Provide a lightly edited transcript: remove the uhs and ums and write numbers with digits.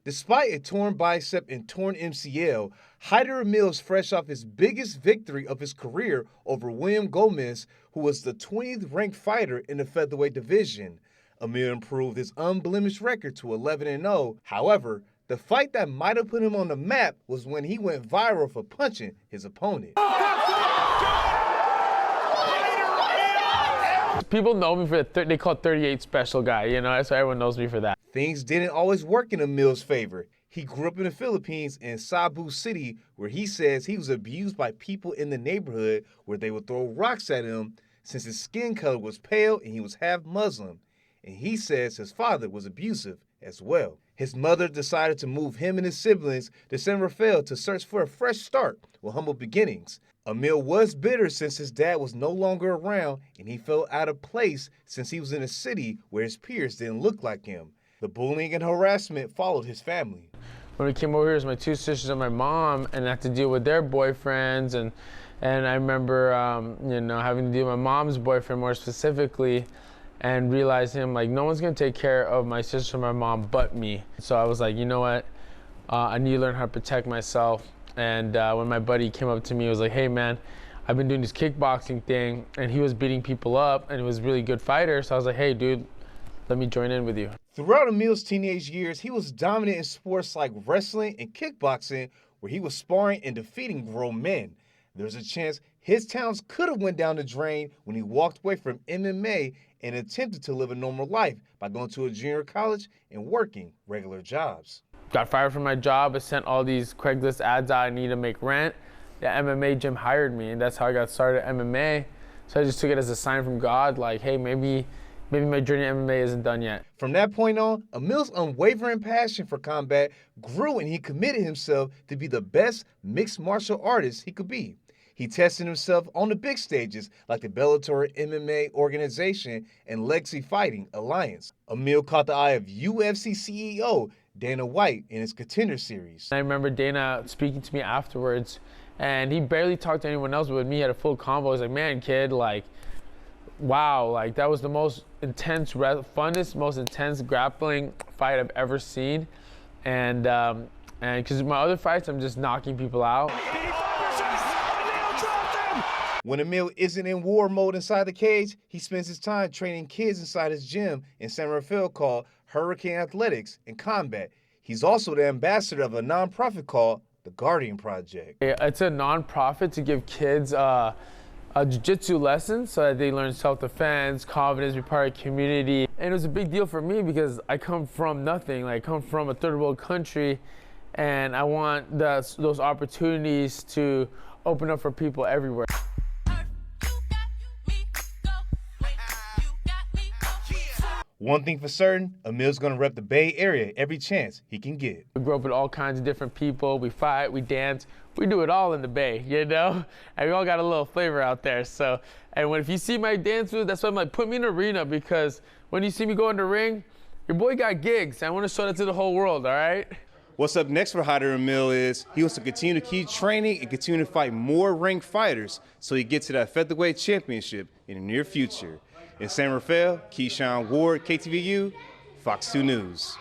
Despite a torn bicep and torn MCL, Hyder Amil is fresh off his biggest victory of his career over William Gomis, who was the 20th ranked fighter in the featherweight division. Amil improved his unblemished record to 11-0. However, the fight that might have put him on the map was when he went viral for punching his opponent. People know me for they call it 38 special guy, you know, so everyone knows me for that. Things didn't always work in Amil's favor. He grew up in the Philippines in Cebu City, where he says he was abused by people in the neighborhood where they would throw rocks at him since his skin color was pale and he was half Muslim. And he says his father was abusive as well. His mother decided to move him and his siblings to San Rafael to search for a fresh start with humble beginnings. Amil was bitter since his dad was no longer around, and he felt out of place since he was in a city where his peers didn't look like him. The bullying and harassment followed his family. When we came over here, it was my two sisters and my mom, and I had to deal with their boyfriends, and I remember you know, having to deal with my mom's boyfriend more specifically, and realizing like no one's gonna take care of my sister and my mom but me. So I was like, you know what, I need to learn how to protect myself. And when my buddy came up to me, he was like, hey man, I've been doing this kickboxing thing, and he was beating people up and he was a really good fighter. So I was like, hey dude, let me join in with you. Throughout Amil's teenage years, he was dominant in sports like wrestling and kickboxing, where he was sparring and defeating grown men. There's a chance his talents could have went down the drain when he walked away from MMA and attempted to live a normal life by going to a junior college and working regular jobs. Got fired from my job. I sent all these Craigslist ads out. I need to make rent. The MMA gym hired me, and that's how I got started at MMA. So I just took it as a sign from God, like, hey, maybe my journey in MMA isn't done yet. From that point on, Amil's unwavering passion for combat grew, and he committed himself to be the best mixed martial artist he could be. He tested himself on the big stages like the Bellator MMA organization and Legacy Fighting Alliance. Amil caught the eye of UFC CEO Dana White in his Contender Series. I remember Dana speaking to me afterwards, and he barely talked to anyone else, but with me, he had a full convo. He's like, man, kid, like, wow, like that was the most intense, funnest, most intense grappling fight I've ever seen. And because my other fights, I'm just knocking people out. When Amil isn't in war mode inside the cage, he spends his time training kids inside his gym in San Rafael called Hurricane Athletics and Combat. He's also the ambassador of a nonprofit called the Guardian Project. It's a nonprofit to give kids a jiu-jitsu lesson so that they learn self-defense, confidence, be part of a community. And it was a big deal for me because I come from nothing. Like, I come from a third world country, and I want those opportunities to open up for people everywhere. One thing for certain, Amil's gonna rep the Bay Area every chance he can get. We grew up with all kinds of different people. We fight, we dance, we do it all in the Bay, you know? And we all got a little flavor out there. So, and if you see my dance moves, that's why I'm like, put me in an arena, because when you see me go in the ring, your boy got gigs. I want to show that to the whole world, all right? What's up next for Hyder Amil is he wants to continue to keep training and continue to fight more ranked fighters so he gets to that featherweight championship in the near future. In San Rafael, Keyshawn Ward, KTVU, Fox 2 News.